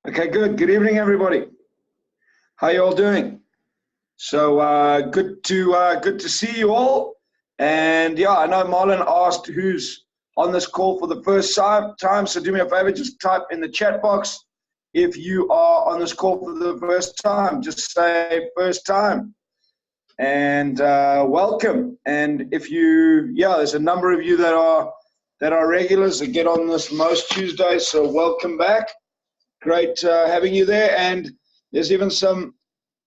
Okay, good. Good evening, everybody. How you all doing? So good to see you all. And yeah, I know Marlon asked who's on this call for the first time. So do me a favor, just type in the chat box if you are on this call for the first time. Just say first time and welcome. And if there's a number of you that are regulars that get on this most Tuesdays. So welcome back. Great having you there. And there's even some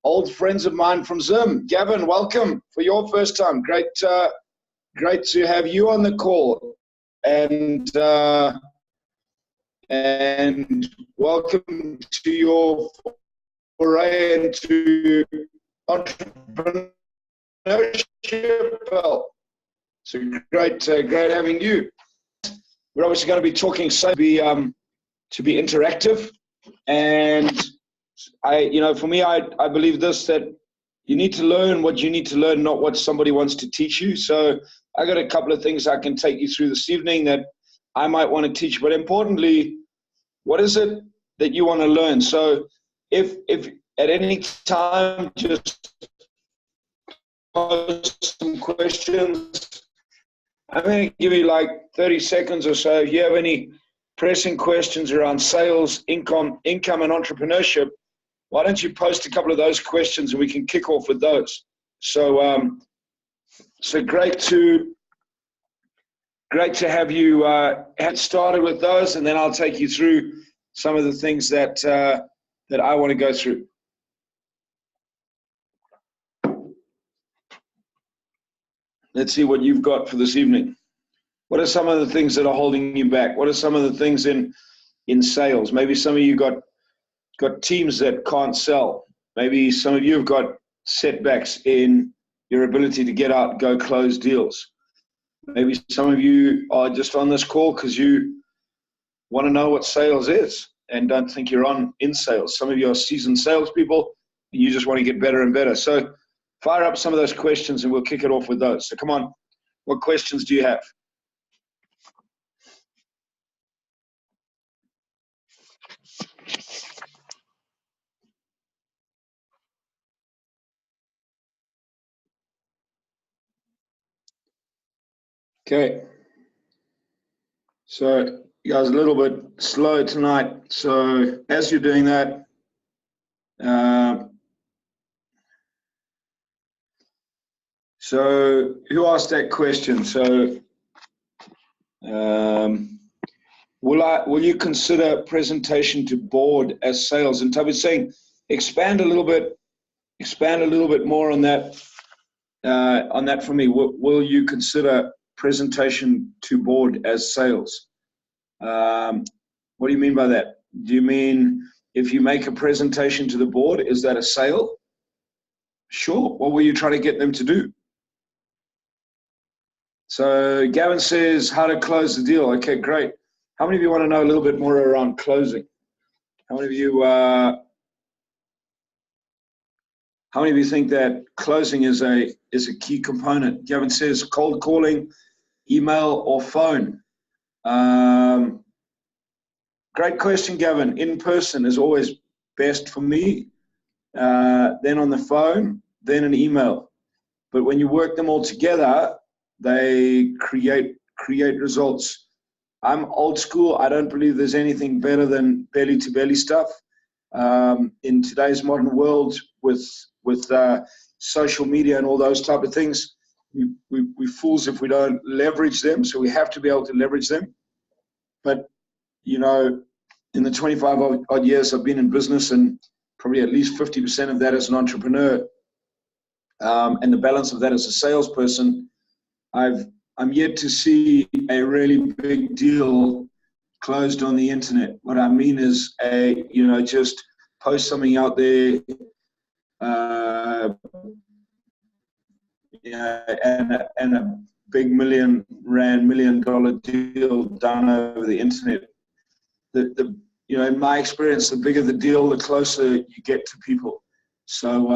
old friends of mine from Zim. Gavin, welcome for your first time. Great to have you on the call. And welcome to your foray into entrepreneurship. So great having you. We're obviously going to be talking to be interactive. And for me, I believe that you need to learn what you need to learn, not what somebody wants to teach you. So I got a couple of things I can take you through this evening that I might want to teach, but importantly, what is it that you want to learn? So if at any time, just post some questions. I'm going to give you like 30 seconds or so. If you have any pressing questions around sales, income and entrepreneurship, why don't you post a couple of those questions and we can kick off with those. So great to have you get started with those, and then I'll take you through some of the things that I want to go through. Let's see what you've got for this evening. What are some of the things that are holding you back? What are some of the things in sales? Maybe some of you got teams that can't sell. Maybe some of you have got setbacks in your ability to get out and go close deals. Maybe some of you are just on this call because you want to know what sales is and don't think you're in sales. Some of you are seasoned salespeople and you just want to get better and better. So fire up some of those questions and we'll kick it off with those. So come on, what questions do you have? Okay. So you guys are a little bit slow tonight. So as you're doing that, so who asked that question? So will you consider presentation to board as sales? And Toby's saying, expand a little bit more on that for me. Will you consider presentation to board as sales? What do you mean by that? Do you mean if you make a presentation to the board, is that a sale? Sure. What were you trying to get them to do? So Gavin says how to close the deal. Okay, great. How many of you want to know a little bit more around closing? How many of you think that closing is a key component? Gavin says cold calling, email, or phone. Great question, Gavin. In person is always best for me. Then on the phone, then an email. But when you work them all together, they create results. I'm old school. I don't believe there's anything better than belly-to-belly stuff. In today's modern world with social media and all those type of things, we fools if we don't leverage them. So we have to be able to leverage them. But in the 25 odd years I've been in business, and probably at least 50% of that as an entrepreneur, and the balance of that as a salesperson, I'm yet to see a really big deal closed on the internet. What I mean is just post something out there, and a big $1 million deal done over the internet. In my experience, the bigger the deal, the closer you get to people. So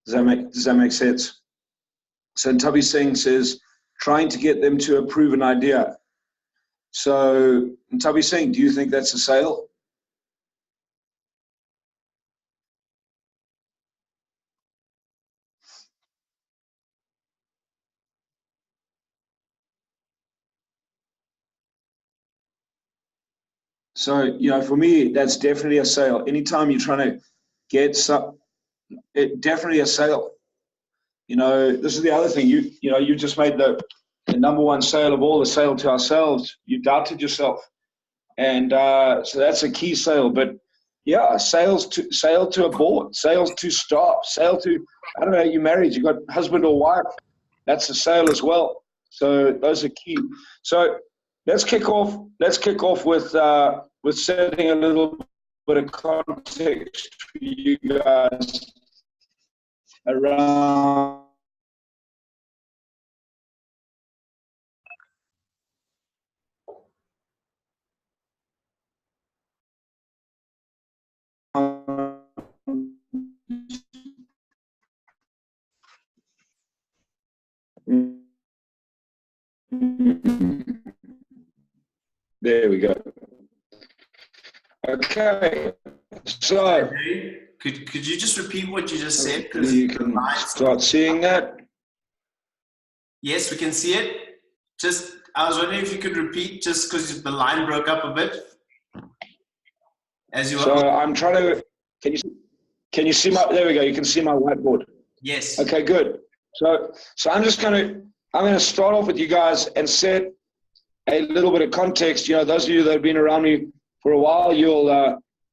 does that make sense? So Tubby Singh says, trying to get them to approve an idea. So Tubby Singh, do you think that's a sale? So, you know, for me, that's definitely a sale. Anytime you're trying to get some, it definitely a sale. You know, this is the other thing. You know, you just made the number one sale of all, the sale to ourselves. You doubted yourself, and so that's a key sale. But yeah, sale to a board, sales to staff, sale to, I don't know, you married, you got husband or wife. That's a sale as well. So those are key. So let's kick off. Let's kick off with setting a little bit of context for you guys around. There we go. Okay, so could you just repeat what you just said? You can start seeing that. Yes, we can see it. Just, I was wondering if you could repeat, just because the line broke up a bit. As you So I'm trying to. Can you see my? There we go. You can see my whiteboard. Yes. Okay, good. So I'm going to start off with you guys and set a little bit of context. You know, those of you that have been around me for a while, you'll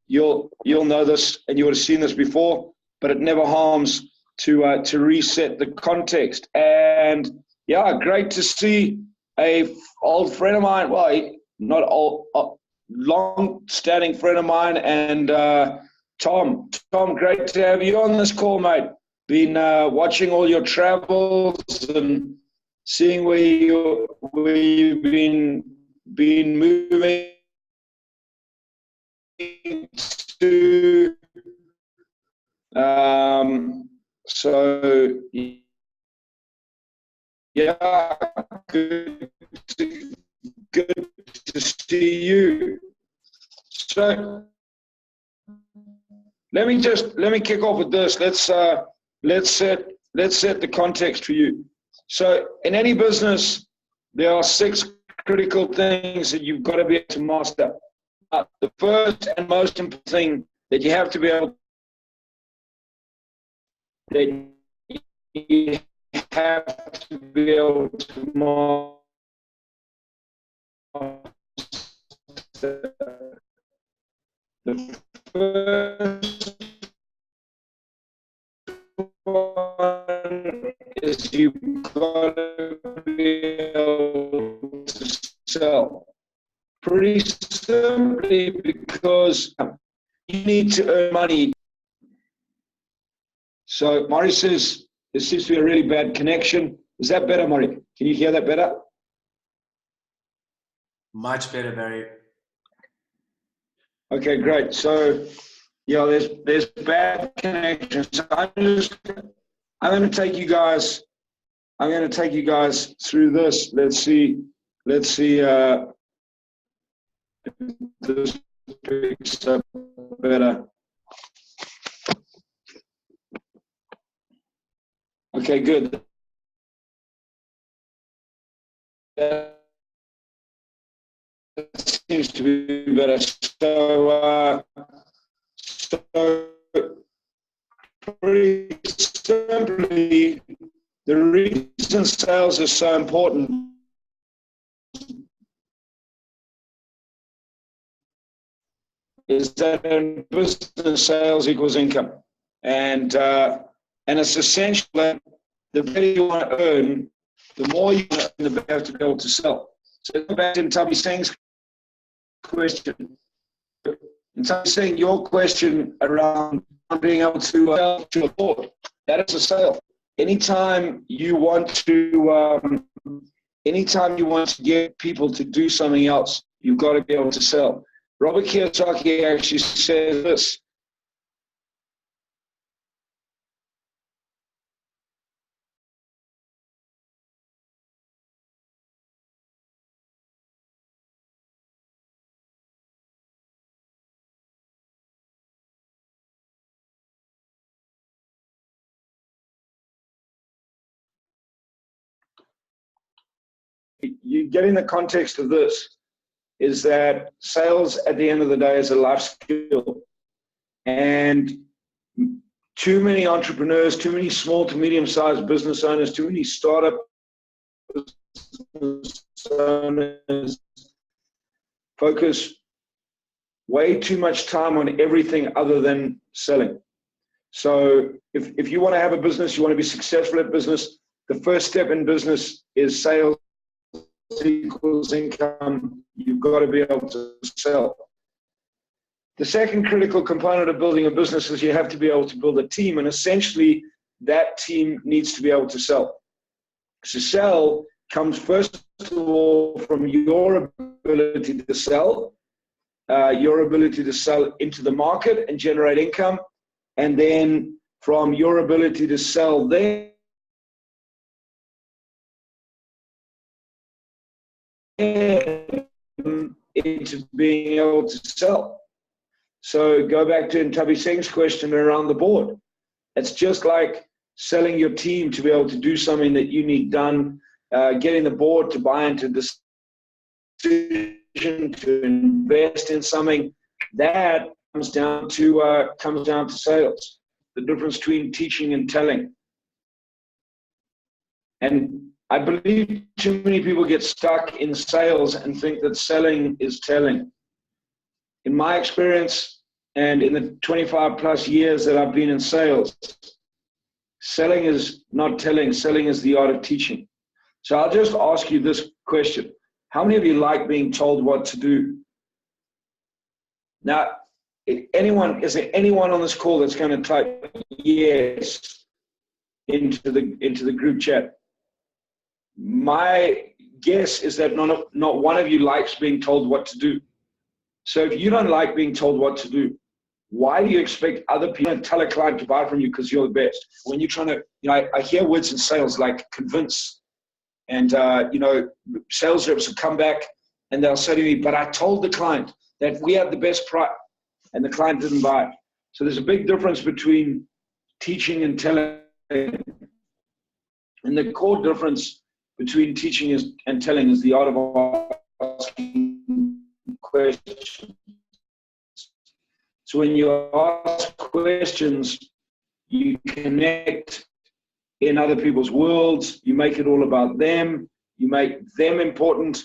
know this, and you would have seen this before. But it never harms to reset the context. And yeah, great to see a old friend of mine. Well, not old, long-standing friend of mine, and Tom. Tom, great to have you on this call, mate. Been watching all your travels and seeing where you've been moving to. So yeah, good to see you. So let me kick off with this. Let's set the context for you. So in any business, there are 6 critical things that you've got to be able to master. The first and most important thing that you have to be able to master. The first one is you've got to be able to sell. Pretty simply because you need to earn money. So Murray says there seems to be a really bad connection. Is that better, Murray? Can you hear that better? Much better, Barry. Okay, great. So yeah, there's bad connection. So I'm going to take you guys through this. Let's see this picks up better. Okay, good. That seems to be better. So pretty simply, the reason sales are so important is that in business, sales equals income, and it's essential that the better you want to earn, the more you earn, the better you have to be able to sell. So back in Tubby Singh's question, in Tubby Singh, your question around being able to sell to a board, that is a sale. Anytime you want to get people to do something else, you've got to be able to sell. Robert Kiyosaki actually says this. You get in the context of this. is that sales at the end of the day is a life skill. And too many entrepreneurs, too many small to medium-sized business owners, too many startup business owners focus way too much time on everything other than selling. So if you want to have a business, you want to be successful at business, the first step in business is sales equals income. You've got to be able to sell. The second critical component of building a business is you have to be able to build a team, and essentially that team needs to be able to sell. So sell comes first of all from your ability to sell, your ability to sell into the market and generate income, and then from your ability to sell there into being able to sell. So go back to Tavi Singh's question around the board. It's just like selling your team to be able to do something that you need done, getting the board to buy into the decision to invest in something. That comes down to sales. The difference between teaching and telling. And I believe too many people get stuck in sales and think that selling is telling. In my experience, and in the 25 plus years that I've been in sales, selling is not telling, selling is the art of teaching. So I'll just ask you this question. How many of you like being told what to do? Now, is there anyone on this call that's going to type yes into the group chat? My guess is that not one of you likes being told what to do. So if you don't like being told what to do, why do you expect other people to tell a client to buy from you because you're the best? When you're trying to, I hear words in sales like convince. And, sales reps will come back and they'll say to me, but I told the client that we have the best price and the client didn't buy it. So there's a big difference between teaching and telling. And the core difference between teaching and telling is the art of asking questions. So when you ask questions, you connect in other people's worlds, you make it all about them, you make them important,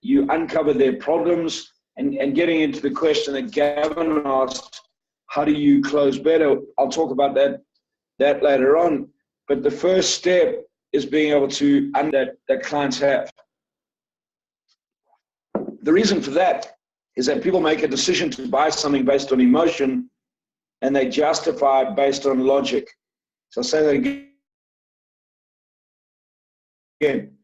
you uncover their problems, and getting into the question that Gavin asked, how do you close better? I'll talk about that later on. But the first step is being able to that clients have. The reason for that is that people make a decision to buy something based on emotion and they justify it based on logic. So I'll say that again.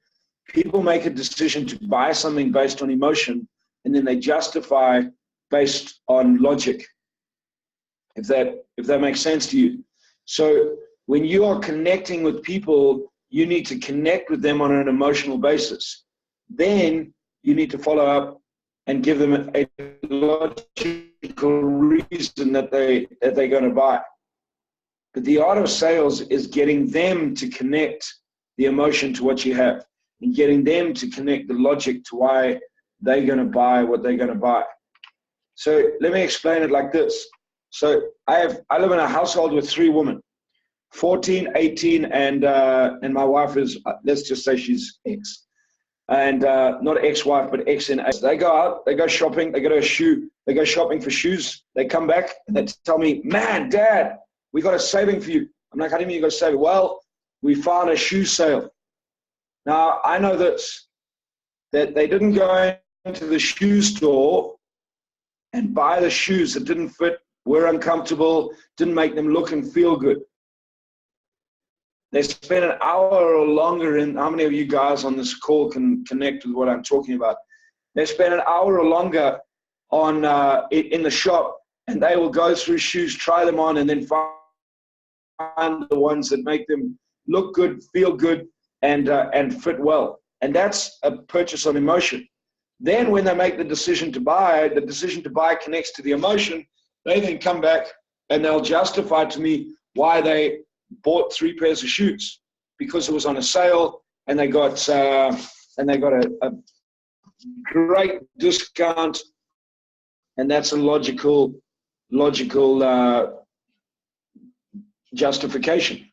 People make a decision to buy something based on emotion and then they justify based on logic. If that makes sense to you. So when you are connecting with people, you need to connect with them on an emotional basis. Then you need to follow up and give them a logical reason that they're going to buy. But the art of sales is getting them to connect the emotion to what you have and getting them to connect the logic to why they're going to buy what they're going to buy. So let me explain it like this. So I live in a household with 3 women, 14, 18, and my wife is, let's just say she's ex. And not ex-wife, but ex in age. They go out, they go shopping, they go shopping for shoes. They come back and they tell me, man, Dad, we got a saving for you. I'm like, how do you mean you got a saving? Well, we found a shoe sale. Now, I know this, that they didn't go into the shoe store and buy the shoes that didn't fit, were uncomfortable, didn't make them look and feel good. They spent an hour or longer in, how many of you guys on this call can connect with what I'm talking about? They spent an hour or longer on in the shop, and they will go through shoes, try them on, and then find the ones that make them look good, feel good, and fit well. And that's a purchase on emotion. Then when they make the decision to buy connects to the emotion. They then come back and they'll justify to me why they bought 3 pairs of shoes, because it was on a sale and they got a great discount, and that's a logical justification.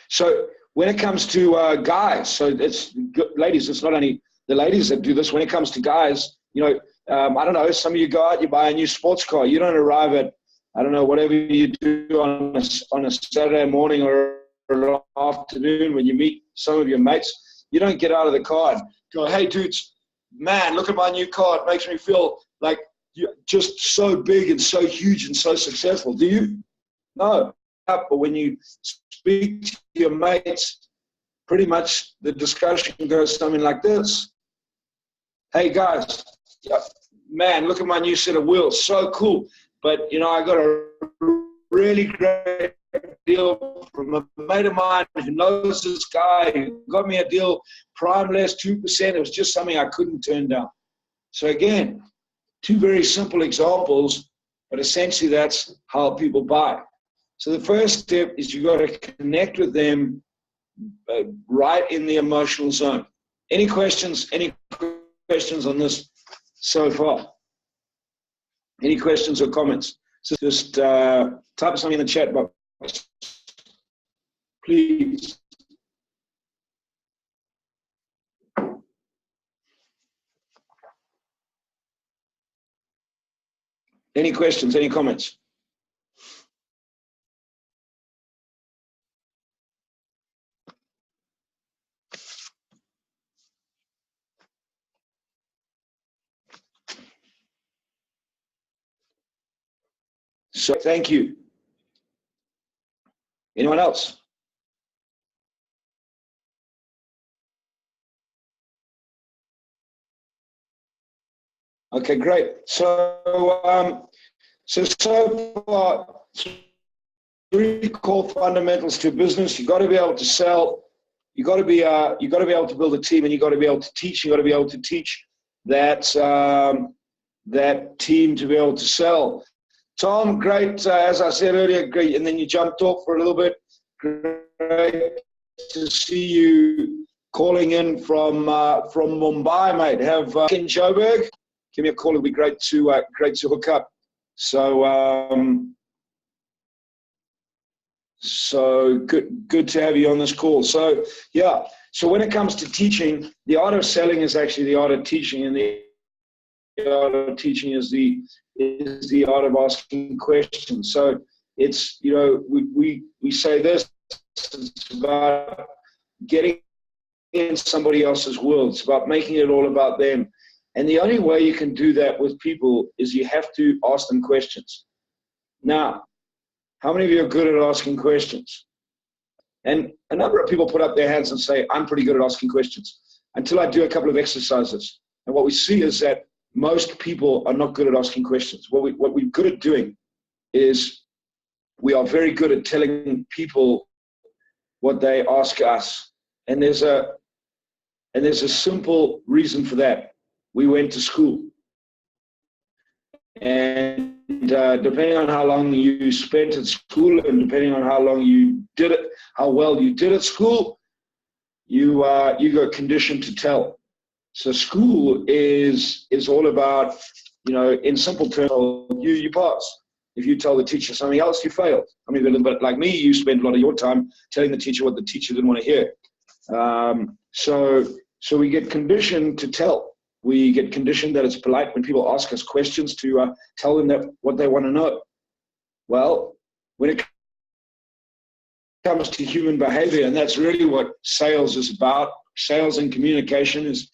So when it comes to guys, so it's ladies, it's not only the ladies that do this. When it comes to guys, you know, I don't know, some of you go out, you buy a new sports car. You don't arrive at, I don't know, whatever you do on a Saturday morning or an afternoon when you meet some of your mates. You don't get out of the car and go, hey, dudes, man, look at my new car. It makes me feel like you're just so big and so huge and so successful. Do you? No. But when you speak to your mates, pretty much the discussion goes something like this. Hey, guys, man, look at my new set of wheels. So cool. But, you know, I got a really great deal from a mate of mine who knows this guy, who got me a deal, prime less 2%. It was just something I couldn't turn down. So again, two very simple examples, but essentially that's how people buy. So the first step is you got to connect with them right in the emotional zone. Any questions? Any questions on this so far? Any questions or comments? So just type something in the chat box, please. Any questions? Any comments? So thank you. Anyone else? Okay, great. So far, three core fundamentals to business. You got to be able to sell. You got to be able to build a team, and you got to be able to teach. You got to be able to teach that team to be able to sell. Tom, great. As I said earlier, great. And then you jumped off for a little bit. Great to see you calling in from Mumbai, mate. Have in Joburg. Give me a call. It'll be great to hook up. So good to have you on this call. So yeah. So when it comes to teaching, the art of selling is actually the art of teaching, and the art of teaching is the art of asking questions. So it's, you know, we say this, it's about getting in somebody else's world. It's about making it all about them. And the only way you can do that with people is you have to ask them questions. Now, how many of you are good at asking questions? And a number of people put up their hands and say, I'm pretty good at asking questions, until I do a couple of exercises. And what we see is that most people are not good at asking questions. What we're good at doing is we are very good at telling people what they ask us. And there's a simple reason for that. We went to school. And depending on how long you spent at school, and depending on how long you did it, how well you did at school, you got conditioned to tell. So school is all about, you know, in simple terms, you pass. If you tell the teacher something else, you failed. I mean, a little bit like me, you spend a lot of your time telling the teacher what the teacher didn't want to hear. So we get conditioned to tell. We get conditioned that it's polite when people ask us questions to tell them that what they want to know. Well, when it comes to human behavior, and that's really what sales is about, sales and communication is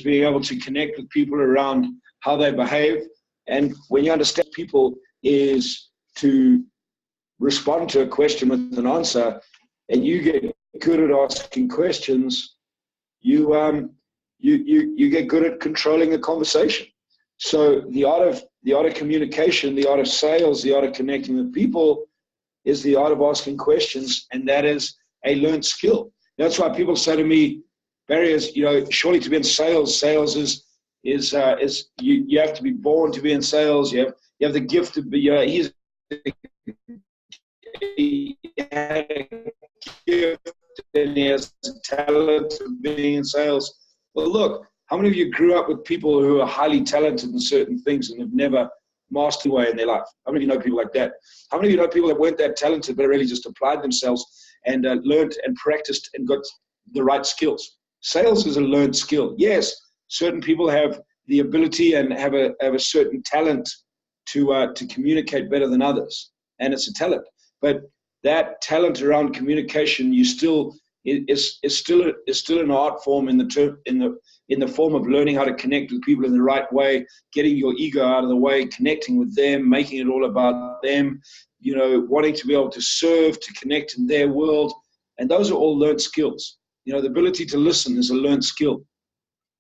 being able to connect with people around how they behave. And when you understand people is to respond to a question with an answer, and you get good at asking questions, you get good at controlling the conversation. So the art of communication, the art of sales, the art of connecting with people is the art of asking questions, and that is a learned skill. That's why people say to me, barriers, you know, surely to be in sales, is you have to be born to be in sales. You have the gift to be. He had a gift and he has the talent of being in sales. Well, look, How many of you grew up with people who are highly talented in certain things and have never mastered away in their life? How many of you know people like that? How many of you know people that weren't that talented but really just applied themselves and learned and practiced and got the right skills? Sales is a learned skill. Yes, certain people have the ability and have a certain talent to communicate better than others, and it's a talent. But that talent around communication, is still an art form in the form of learning how to connect with people in the right way, getting your ego out of the way, connecting with them, making it all about them, wanting to be able to serve, to connect in their world. And those are all learned skills. The ability to listen is a learned skill.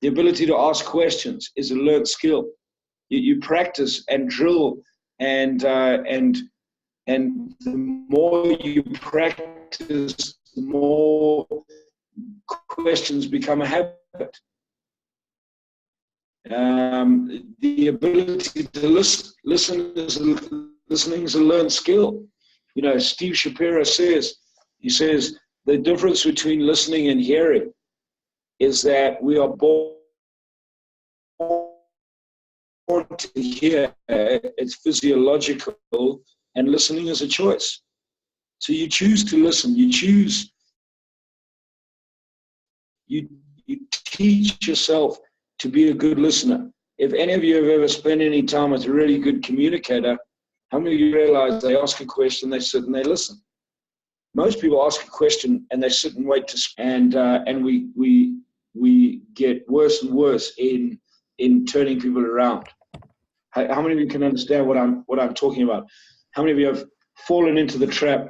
The ability to ask questions is a learned skill. You practice and drill, and the more you practice, the more questions become a habit. The ability to listening is a learned skill. Steve Shapiro says, the difference between listening and hearing is that we are born to hear. It's physiological, and listening is a choice. So you choose to listen. You teach yourself to be a good listener. If any of you have ever spent any time with a really good communicator, how many of you realize they ask a question, they sit and they listen? Most people ask a question and they sit and wait to speak, and we get worse and worse in turning people around. How many of you can understand what I'm talking about? How many of you have fallen into the trap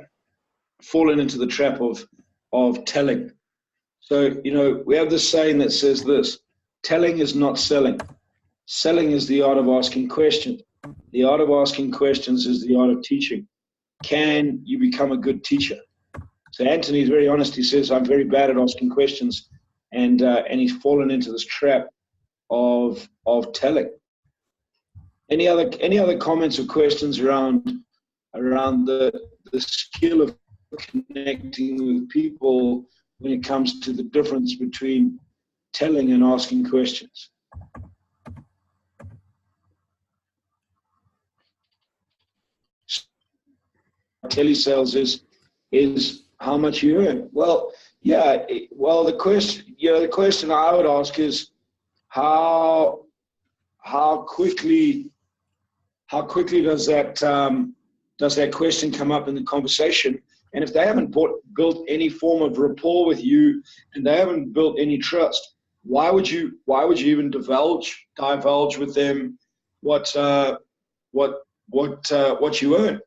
of telling? So, we have this saying that says this: telling is not selling. Selling is the art of asking questions. The art of asking questions is the art of teaching. Can you become a good teacher? So Anthony is very honest. He says, I'm very bad at asking questions, and he's fallen into this trap of telling. Any other comments or questions around the skill of connecting with people when it comes to the difference between telling and asking questions? Telesales is how much you earn. Well, yeah. Well, the question I would ask is how quickly does that question come up in the conversation? And if they haven't built any form of rapport with you, and they haven't built any trust, why would you even divulge with them what you earn?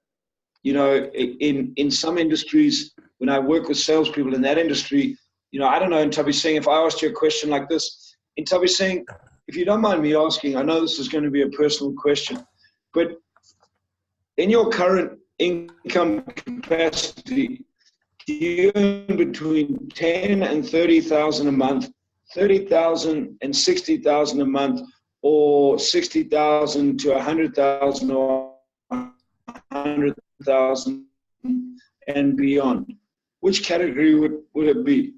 In some industries, when I work with salespeople in that industry, I don't know, Ntabi Singh, if I asked you a question like this, Ntabi Singh, if you don't mind me asking, I know this is going to be a personal question, but in your current income capacity, do you earn between 10 and 30,000 a month, 30,000 and 60,000 a month, or 60,000 to 100,000 or 100,000 and beyond? Which category would it be?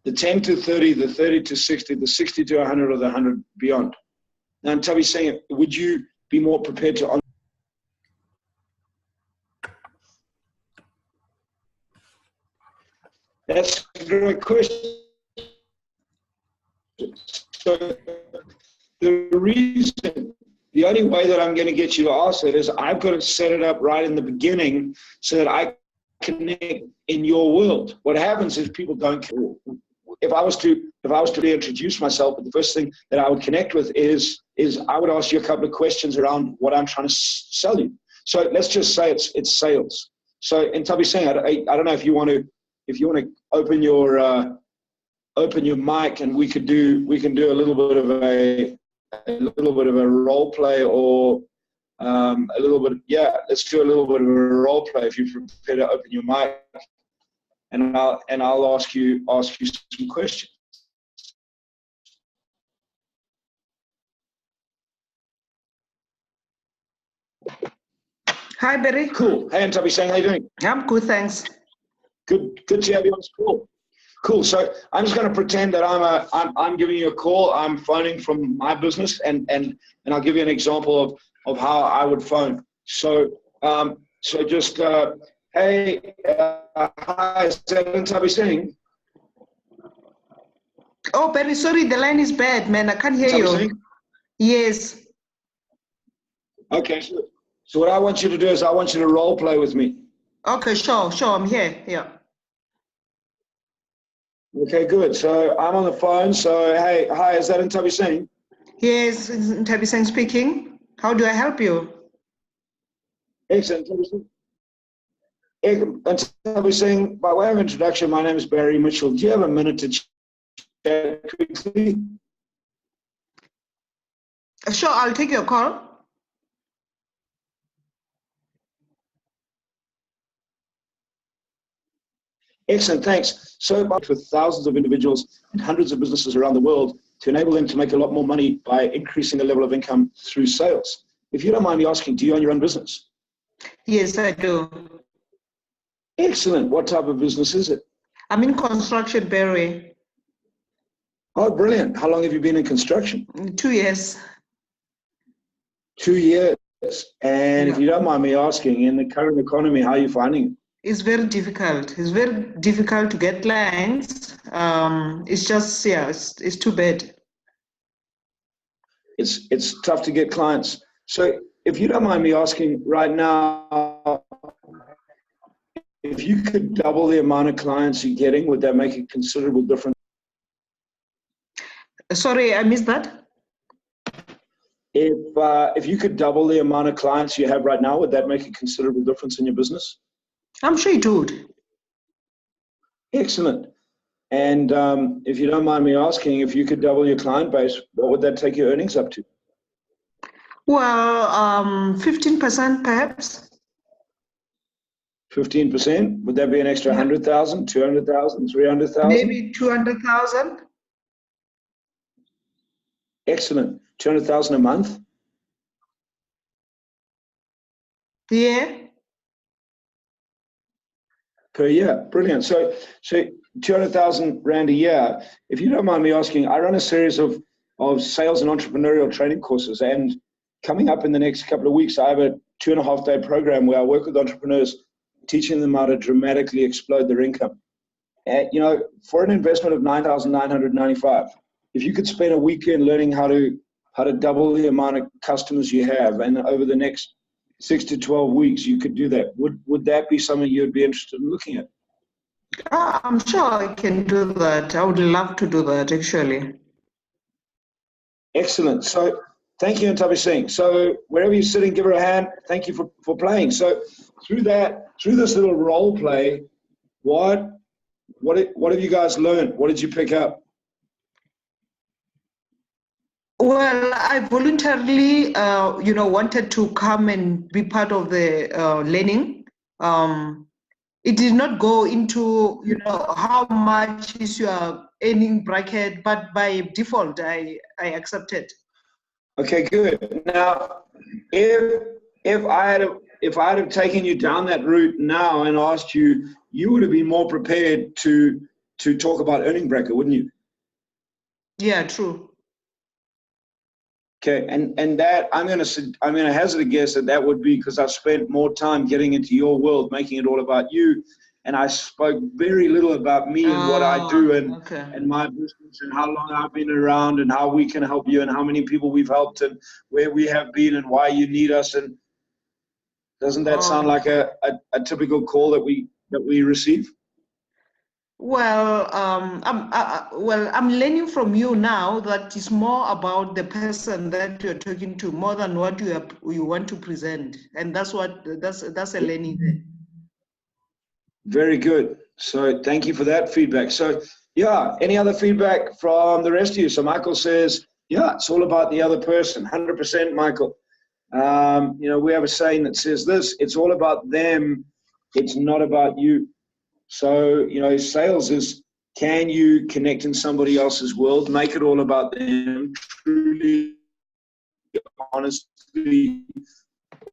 The 10 to 30, the 30 to 60, the 60 to 100, or the 100 beyond? Now, Ntabi's saying, would you be more prepared to? That's a great question. So the only way that I'm going to get you to ask it is I've got to set it up right in the beginning so that I connect in your world. What happens is people don't care. If I was to reintroduce myself, the first thing that I would connect with is I would ask you a couple of questions around what I'm trying to sell you. So let's just say it's sales. So, and Toby's saying, I don't know if you want to open your mic, and we can do a little bit of a role play, or let's do a little bit of a role play if you're prepared to open your mic, and I'll ask you some questions. Hi, Barry. Cool. Hey, Ntabi Singh, how you doing? I'm good, thanks. Good to have you on the call. Cool. So I'm just going to pretend that I'm giving you a call. I'm phoning from my business, and I'll give you an example of how I would phone. So just hey, hi, is that Ntabi Singh? Oh, Barry, sorry, the line is bad, man. I can't hear Ntabi you. Singh? Yes. Okay. So what I want you to do is I want you to role play with me. Okay, sure. I'm here. Yeah. Okay, good. So I'm on the phone. So hey, hi, is that Ntabi Singh? Yes, Ntabi Singh speaking. How do I help you? Excellent. Ntabi Singh, by way of introduction, my name is Barry Mitchell. Do you have a minute to chat quickly? Sure, I'll take your call. Excellent, thanks. So with thousands of individuals and hundreds of businesses around the world to enable them to make a lot more money by increasing the level of income through sales. If you don't mind me asking, do you own your own business? Yes, I do. Excellent. What type of business is it? I'm in construction, Barry. Oh, brilliant. How long have you been in construction? 2 years. 2 years. And Yeah. if you don't mind me asking, in the current economy, how are you finding it? It's very difficult. It's very difficult to get clients. It's just, yeah, it's too bad. It's tough to get clients. So if you don't mind me asking right now, if you could double the amount of clients you're getting, would that make a considerable difference? Sorry, I missed that. If you could double the amount of clients you have right now, would that make a considerable difference in your business? I'm sure it would. Excellent. And if you don't mind me asking, if you could double your client base, what would that take your earnings up to? Well, 15% perhaps. 15%? Would that be an extra 100,000, 200,000, 300,000? Maybe 200,000. Excellent. 200,000 a month? Yeah. Per year. Brilliant. So 200,000 Rand a year. If you don't mind me asking, I run a series of sales and entrepreneurial training courses, and coming up in the next couple of weeks, I have a 2.5-day program where I work with entrepreneurs, teaching them how to dramatically explode their income. For an investment of 9,995, if you could spend a weekend learning how to double the amount of customers you have, and over the next 6 to 12 weeks, you could do that. Would that be something you'd be interested in looking at? I'm sure I can do that. I would love to do that, actually. Excellent. So thank you, Ntabi Singh. So wherever you're sitting, give her a hand. Thank you for playing. So through this little role play, what have you guys learned? What did you pick up? Well, I voluntarily, wanted to come and be part of the learning. It did not go into, how much is your earning bracket, but by default, I accepted. Okay, good. Now, if I had have taken you down that route now and asked you, you would have been more prepared to talk about earning bracket, wouldn't you? Yeah, true. Okay, and that I'm gonna hazard a guess that would be because I've spent more time getting into your world, making it all about you, and I spoke very little about me and what I do and my business and how long I've been around and how we can help you and how many people we've helped and where we have been and why you need us. And doesn't that sound like a typical call that we receive? Well, I'm learning from you now that it's more about the person that you're talking to more than what you want to present, and that's a learning there. Very good. So thank you for that feedback. So yeah, any other feedback from the rest of you? So Michael says, yeah, it's all about the other person. 100%, Michael. We have a saying that says this: it's all about them. It's not about you. So, sales is, can you connect in somebody else's world, make it all about them, truly, honestly,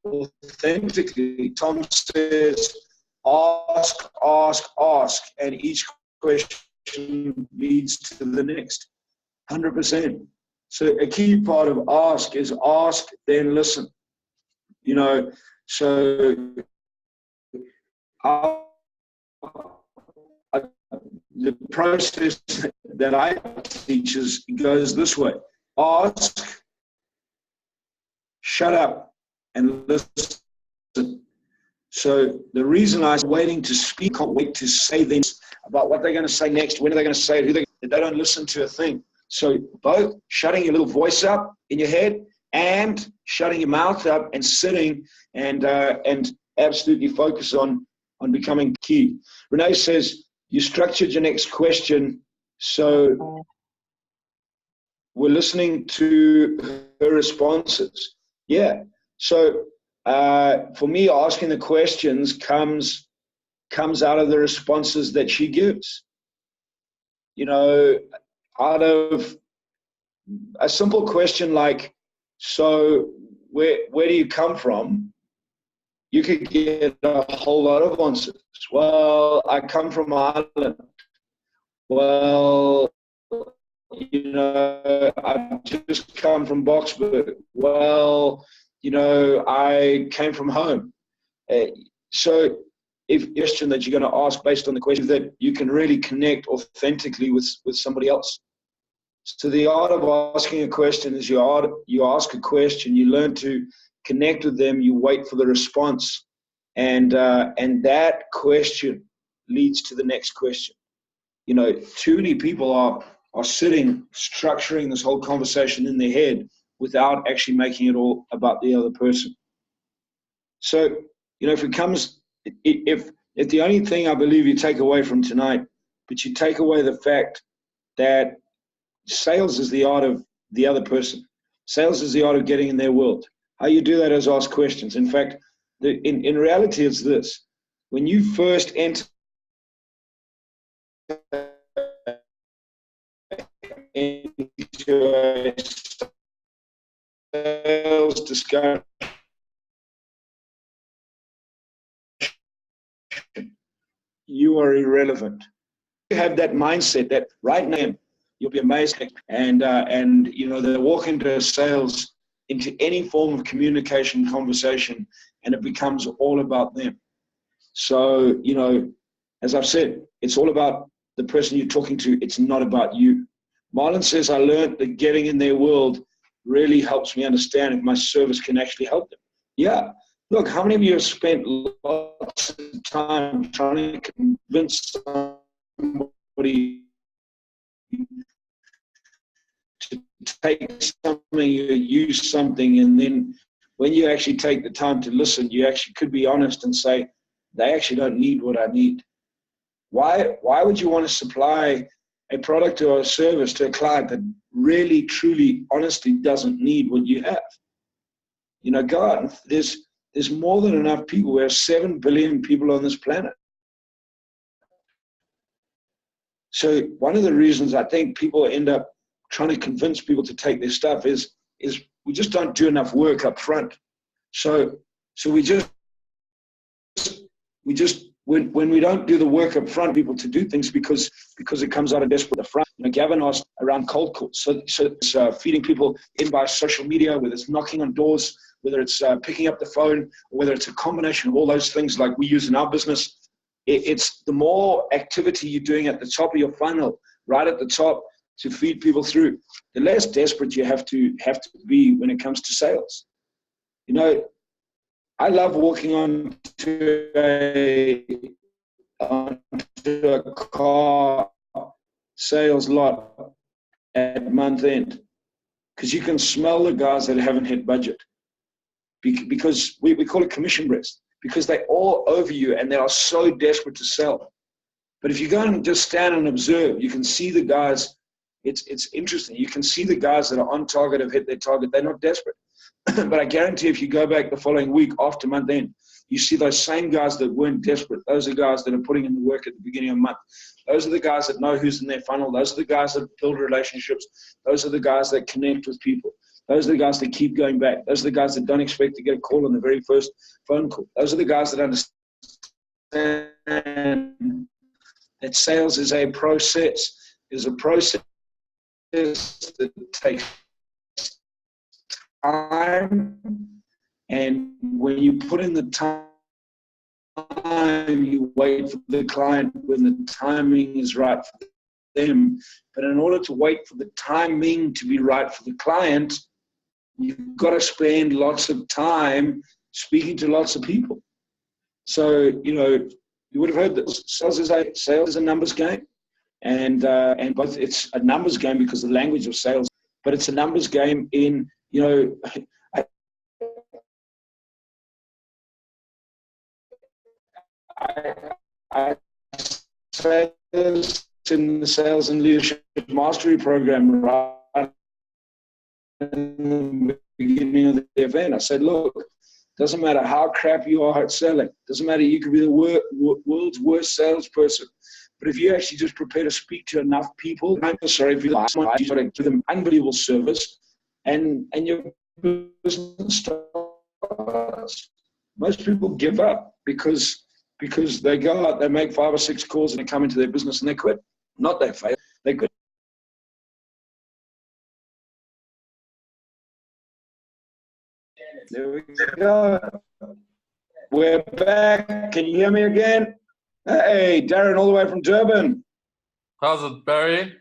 authentically. Tom says, ask, and each question leads to the next. 100%. So a key part of ask is ask, then listen. You know, so the process that I teach goes this way: ask, shut up, and listen. So the reason I was waiting to speak, can't wait to say things about what they're going to say next, when are they going to say it, they don't listen to a thing. So both shutting your little voice up in your head and shutting your mouth up and sitting and absolutely focus on becoming key. Renee says, you structured your next question, so we're listening to her responses. Yeah. So for me, asking the questions comes out of the responses that she gives. You know, out of a simple question like, so where do you come from? You could get a whole lot of answers. Well, I come from Ireland. Well, you know, I've just come from Boksburg. Well, you know, I came from home. So if a question that you're going to ask based on the question that you can really connect authentically with somebody else. So the art of asking a question is you ask a question, you learn to connect with them, you wait for the response, and that question leads to the next question. You know, too many people are sitting, structuring this whole conversation in their head without actually making it all about the other person. So, you know, if the only thing I believe you take away from tonight, but you take away the fact that sales is the art of the other person. Sales is the art of getting in their world. How you do that is ask questions. In fact, in reality, it's this. When you first enter into a sales discussion, you are irrelevant. You have that mindset that right now you'll be amazed, and you know, they walk into sales, into any form of communication, conversation, and it becomes all about them. So, you know, as I've said, it's all about the person you're talking to. It's not about you. Marlon says, I learned that getting in their world really helps me understand if my service can actually help them. Yeah. Look, how many of you have spent lots of time trying to convince somebody to take something, you use something, and then when you actually take the time to listen, you actually could be honest and say, they actually don't need what I need. Why would you want to supply a product or a service to a client that really, truly, honestly doesn't need what you have? You know, God, there's more than enough people. We have 7 billion people on this planet. So one of the reasons I think people end up trying to convince people to take their stuff is we just don't do enough work up front. So we just when we don't do the work up front, people to do things because it comes out of desperate the front. You know, Gavin asked around cold calls. So it's feeding people in by social media, whether it's knocking on doors, whether it's picking up the phone, or whether it's a combination of all those things like we use in our business. It's the more activity you're doing at the top of your funnel, right at the top, to feed people through, the less desperate you have to be when it comes to sales. You know, I love walking onto a car sales lot at month end, because you can smell the guys that haven't hit budget, because we call it commission breast, because they're all over you and they are so desperate to sell. But if you go and just stand and observe, you can see the guys. It's interesting. You can see the guys that are on target have hit their target. They're not desperate. But I guarantee if you go back the following week after month end, you see those same guys that weren't desperate. Those are guys that are putting in the work at the beginning of the month. Those are the guys that know who's in their funnel. Those are the guys that build relationships. Those are the guys that connect with people. Those are the guys that keep going back. Those are the guys that don't expect to get a call on the very first phone call. Those are the guys that understand that sales is a process. Is a process that takes time, and when you put in the time, you wait for the client when the timing is right for them. But in order to wait for the timing to be right for the client, you've got to spend lots of time speaking to lots of people. So, you would have heard that sales is a numbers game, and both it's a numbers game because the language of sales, but it's a numbers game in, I say this in the Sales and Leadership Mastery Program right in the beginning of the event. I said, look, doesn't matter how crap you are at selling. Doesn't matter, you could be the world's worst salesperson. But if you actually just prepare to speak to enough people, I'm sorry if you give them unbelievable service, and your business starts. Most people give up because they go out, they make 5 or 6 calls, and they come into their business and they quit. Not they fail, they quit. There we go. We're back. Can you hear me again? Hey, Darren, all the way from Durban. How's it, Barry?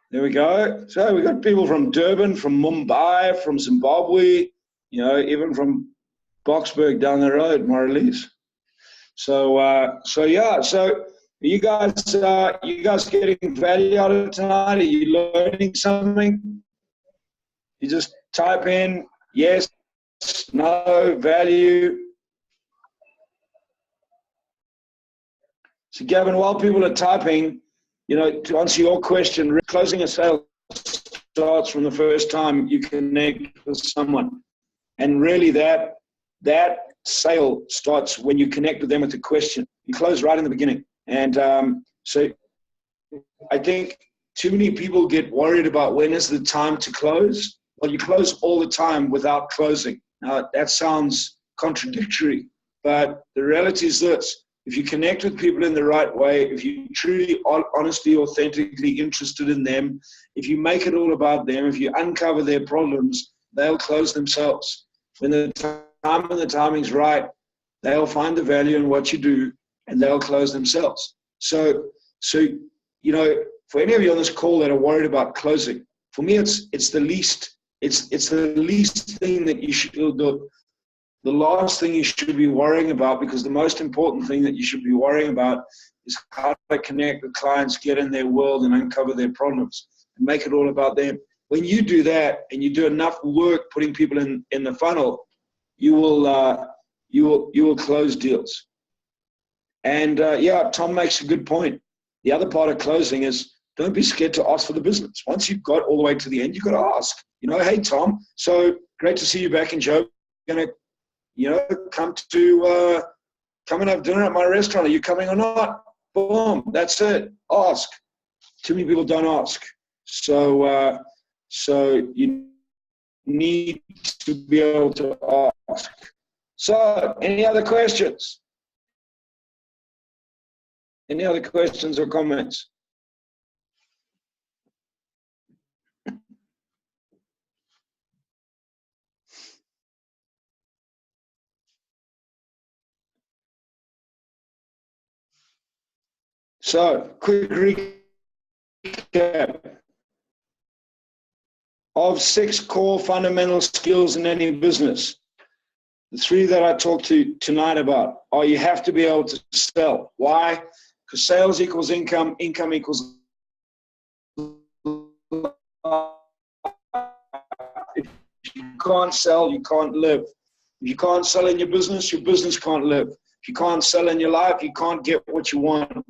There we go. So we got people from Durban, from Mumbai, from Zimbabwe, even from Boksburg down the road, more or less. So yeah. So you guys getting value out of it tonight? Are you learning something? You just type in yes, no, value. So Gavin, while people are typing, to answer your question, closing a sale starts from the first time you connect with someone. And really that sale starts when you connect with them with a question. You close right in the beginning. And so I think too many people get worried about when is the time to close. Well, you close all the time without closing. Now, that sounds contradictory, but the reality is this. If you connect with people in the right way, if you truly, honestly, authentically interested in them, if you make it all about them, if you uncover their problems, they'll close themselves. When the time and the timing's right, they'll find the value in what you do, and they'll close themselves. So for any of you on this call that are worried about closing, for me, it's the least thing that you should do. The last thing you should be worrying about, because the most important thing that you should be worrying about is how to connect with clients, get in their world, and uncover their problems and make it all about them. When you do that and you do enough work putting people in the funnel, you will close deals. And Tom makes a good point. The other part of closing is don't be scared to ask for the business. Once you've got all the way to the end, you've got to ask. Hey Tom, so great to see you back in Joburg. Going to come and have dinner at my restaurant. Are you coming or not? Boom, that's it. Ask. Too many people don't ask. So you need to be able to ask. So, any other questions? Any other questions or comments? So, quick recap of 6 core fundamental skills in any business. The 3 that I talked to tonight about are you have to be able to sell. Why? Because sales equals income, income equals if you can't sell, you can't live. If you can't sell in your business can't live. If you can't sell in your life, you can't get what you want.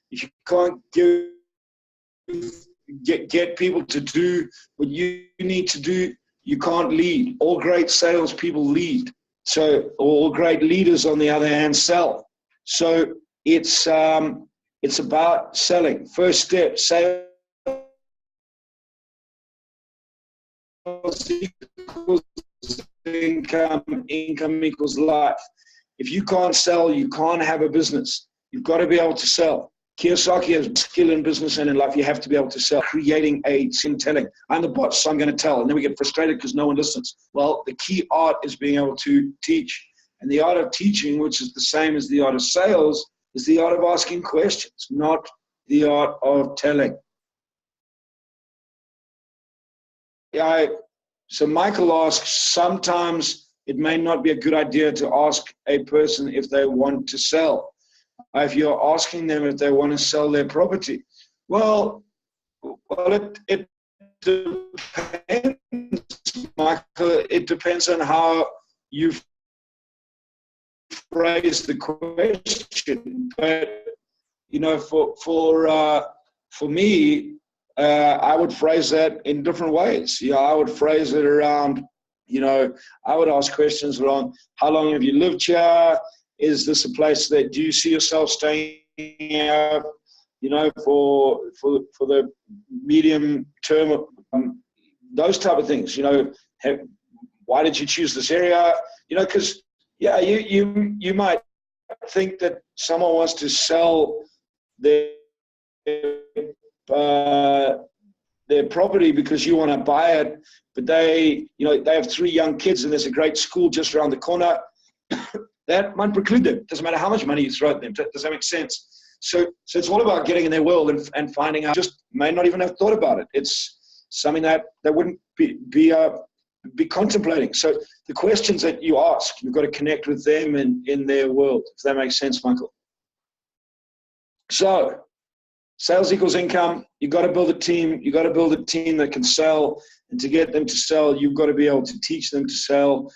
If you can't get people to do what you need to do, you can't lead. All great salespeople lead. So all great leaders, on the other hand, sell. So it's about selling. First step, sales equals income, income equals life. If you can't sell, you can't have a business. You've got to be able to sell. Kiyosaki has skill in business and in life. You have to be able to sell. Creating a telling. I'm the boss, so I'm going to tell. And then we get frustrated because no one listens. Well, the key art is being able to teach. And the art of teaching, which is the same as the art of sales, is the art of asking questions, not the art of telling. So Michael asks, sometimes it may not be a good idea to ask a person if they want to sell. If you're asking them if they want to sell their property, well, it depends, Michael. It depends on how you phrase the question. But you know, for me, I would phrase that in different ways. Yeah, I would phrase it around, you know, I would ask questions around, how long have you lived here? Is this a place that, do you see yourself staying here, you know, for the medium term, those type of things, you know, why did you choose this area? You know, because, yeah, you might think that someone wants to sell their property because you want to buy it, but they have 3 young kids and there's a great school just around the corner. That might preclude them. Doesn't matter how much money you throw at them. Does that make sense? So it's all about getting in their world and finding out. Just may not even have thought about it. It's something that they wouldn't be contemplating. So the questions that you ask, you've got to connect with them in their world. If that makes sense, Michael. So sales equals income. You've got to build a team. You've got to build a team that can sell. And to get them to sell, you've got to be able to teach them to sell.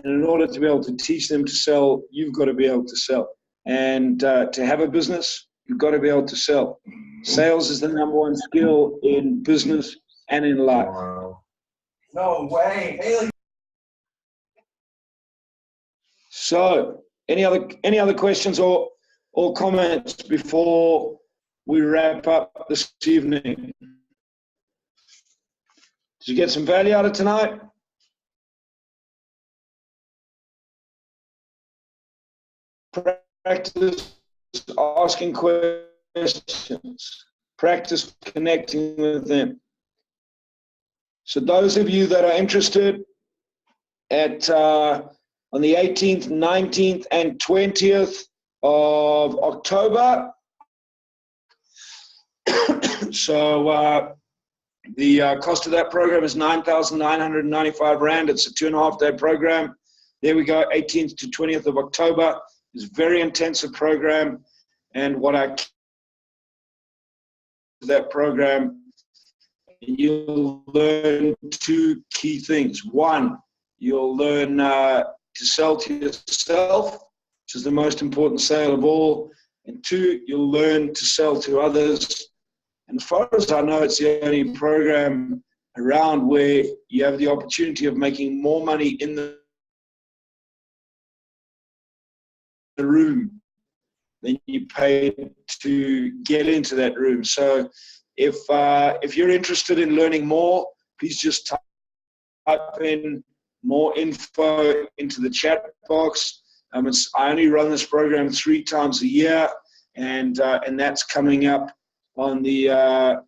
And in order to be able to teach them to sell, you've got to be able to sell. And to have a business, you've got to be able to sell. Sales is the #1 skill in business and in life. Wow. No way. Haley. So, any other questions or comments before we wrap up this evening? Did you get some value out of tonight? Practice asking questions. Practice connecting with them. So those of you that are interested on the 18th, 19th, and 20th of October, so the cost of that program is 9,995 Rand. It's a 2.5-day program. There we go, 18th to 20th of October. It's a very intensive program, and what that program, you'll learn 2 key things. 1, you'll learn to sell to yourself, which is the most important sale of all. And 2, you'll learn to sell to others. And as far as I know, it's the only program around where you have the opportunity of making more money in the room than you paid to get into that room. So if you're interested in learning more, please just type in more info into the chat box. I only run this program 3 times a year, and that's coming up on the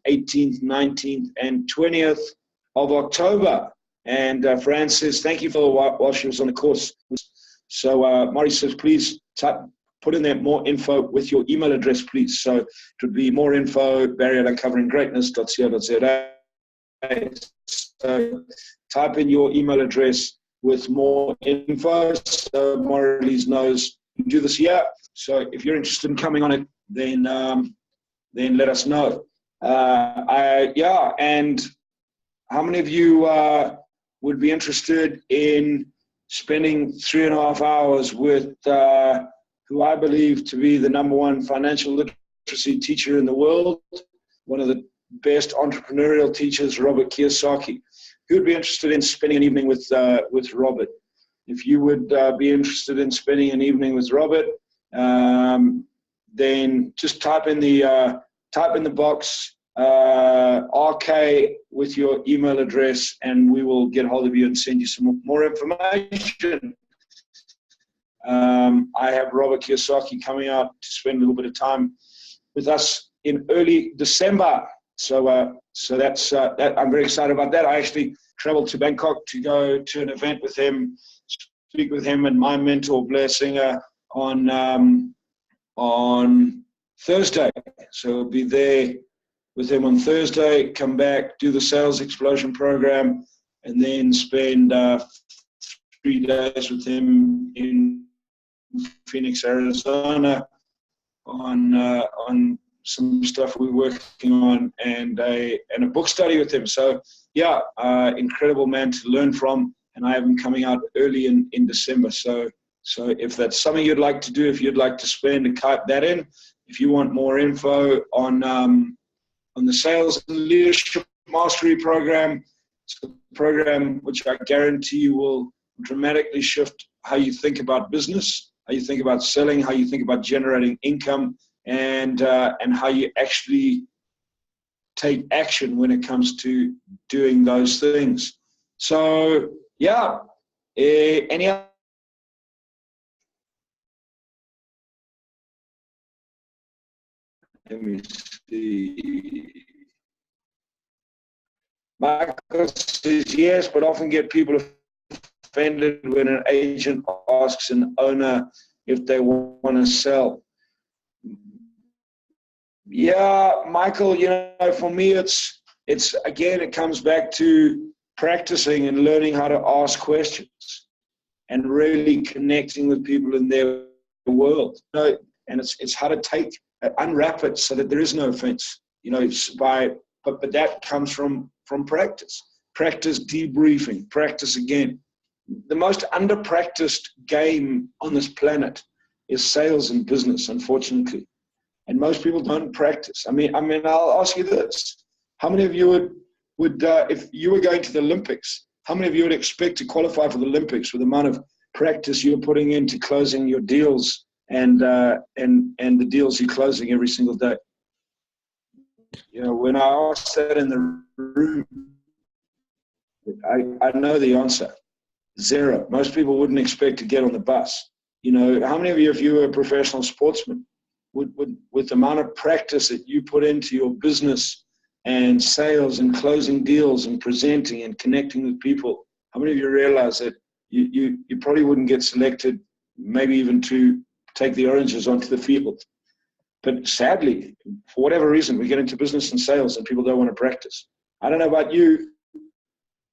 18th, 19th, and 20th of October. And Fran says, thank you for while she was on the course. So Mari says, please put in there more info with your email address, please. So it would be more info, barry@uncoveringgreatness.co.za. So type in your email address with more info. So Maurice knows you do this here. So if you're interested in coming on it, then let us know. And how many of you would be interested in spending 3.5 hours with who I believe to be the #1 financial literacy teacher in the world, one of the best entrepreneurial teachers, Robert Kiyosaki? Who would be interested in spending an evening with Robert? If you would be interested in spending an evening with Robert, then just type in the box RK with your email address, and we will get hold of you and send you some more information. I have Robert Kiyosaki coming out to spend a little bit of time with us in early December. So that's that. I'm very excited about that. I actually traveled to Bangkok to go to an event with him, speak with him and my mentor Blair Singer on Thursday. So I'll be there with him on Thursday, come back, do the Sales Explosion program, and then spend 3 days with him in Phoenix, Arizona on some stuff we're working on and a book study with him. So yeah, incredible man to learn from, and I have him coming out early in December. So if that's something you'd like to do, if you'd like to spend and type that in, if you want more info on the Sales and Leadership Mastery Program, it's a program which I guarantee you will dramatically shift how you think about business, how you think about selling, how you think about generating income, and how you actually take action when it comes to doing those things. So yeah, any other? Let me see. Michael says yes, but often get people offended when an agent asks an owner if they want to sell. Yeah, Michael, for me, it's again, it comes back to practicing and learning how to ask questions and really connecting with people in their world. And it's how to unwrap it so that there is no offense. But that comes from practice. Practice debriefing. Practice again. The most under-practiced game on this planet is sales and business, unfortunately. And most people don't practice. I mean, I'll ask you this. How many of you would if you were going to the Olympics, how many of you would expect to qualify for the Olympics with the amount of practice you're putting into closing your deals and the deals you're closing every single day? When I asked that in the room, I know the answer. 0. Most people wouldn't expect to get on the bus. How many of you, if you were a professional sportsman, would with the amount of practice that you put into your business and sales and closing deals and presenting and connecting with people, how many of you realize that you probably wouldn't get selected, maybe even to take the oranges onto the field? But sadly, for whatever reason, we get into business and sales and people don't want to practice. I don't know about you,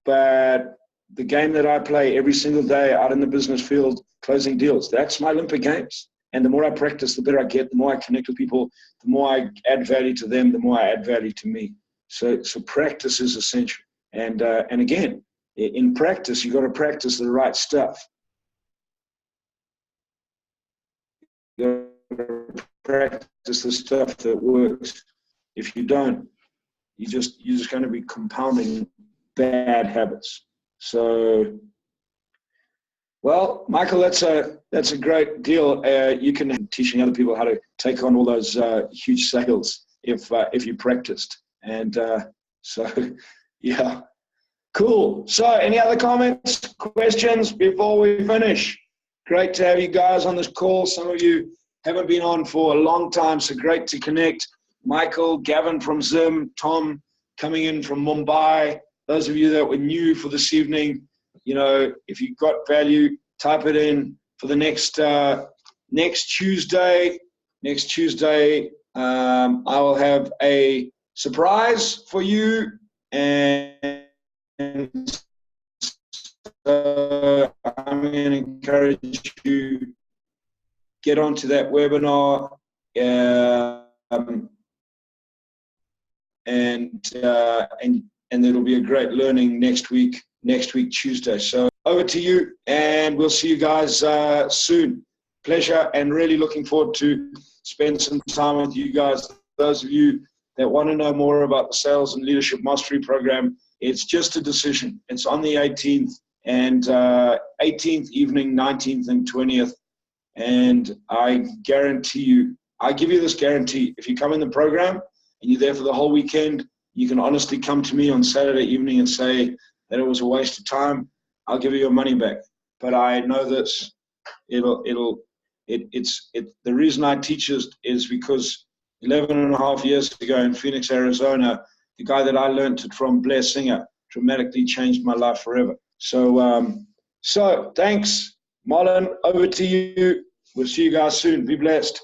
but the game that I play every single day out in the business field, closing deals, that's my Olympic Games. And the more I practice, the better I get, the more I connect with people, the more I add value to them, the more I add value to me. So practice is essential. And again, in practice, you got to practice the right stuff. You got to practice the stuff that works. If you don't, you're just going to be compounding bad habits. So, well, Michael, that's a great deal. You can teaching other people how to take on all those huge sales if you practiced. And so, yeah, cool. So, any other comments, questions before we finish? Great to have you guys on this call. Some of you haven't been on for a long time, so great to connect. Michael, Gavin from Zim, Tom coming in from Mumbai. Those of you that were new for this evening, if you got value, type it in for the next Tuesday. Next Tuesday, I will have a surprise for you, and I'm going to encourage you get onto that webinar, and it'll be a great learning next week Tuesday. So over to you, and we'll see you guys soon. Pleasure, and really looking forward to spend some time with you guys. Those of you that want to know more about the Sales and Leadership Mastery Program, it's just a decision. It's on the 18th, and 18th evening, 19th and 20th. And I guarantee you, I give you this guarantee, if you come in the program and you're there for the whole weekend, you can honestly come to me on Saturday evening and say that it was a waste of time. I'll give you your money back. But I know this, The reason I teach is because 11 and a half years ago in Phoenix, Arizona, the guy that I learned it from, Blair Singer, dramatically changed my life forever. So thanks, Marlon. Over to you. We'll see you guys soon. Be blessed.